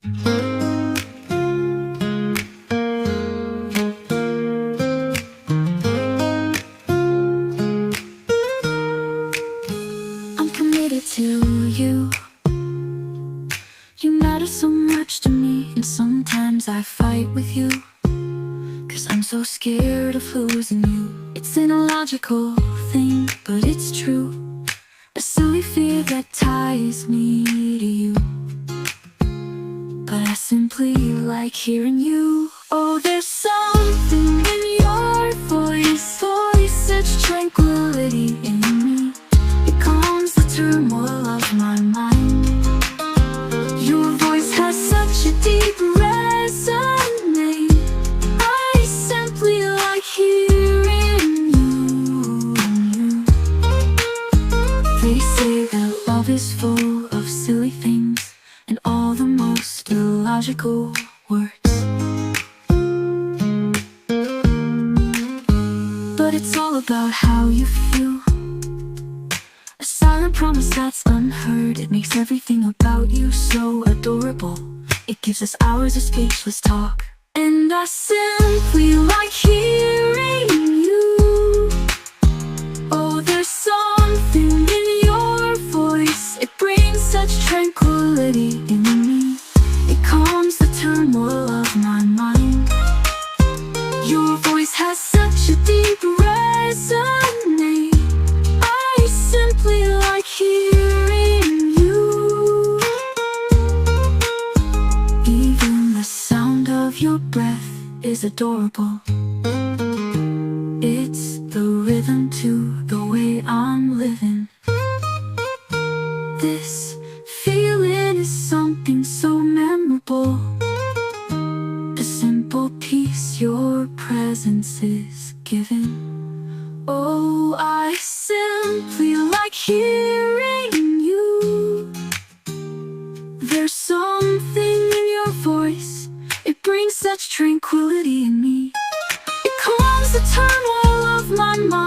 I'm committed to you. You matter so much to me, and sometimes I fight with you, 'cause I'm so scared of losing you. It's an illogical thing, but it's true. A silly fear that ties me to you. But I simply like hearing you. Oh, there's something in your voice, such tranquility in me. It calms the turmoil of my mind. Your voice has such a deep resonance. I simply like hearing you. They say that love is full of silly things and all the most illogical words. But it's all about how you feel. A silent promise that's unheard. It makes everything about you so adorable. It gives us hours of speechless talk. And I simply like hearing you. Oh, there's something in your voice. It brings such tranquility in me. It calms the turmoil of my mind. Your voice has such a deep resonance. I simply like hearing you. Even the sound of your breath is adorable. It's the rhythm to the way I'm living. This feeling is something so memorable. The simple peace your presence is giving. Oh, I simply like hearing you. There's something in your voice. It brings such tranquility in me. It calms the turmoil of my mind.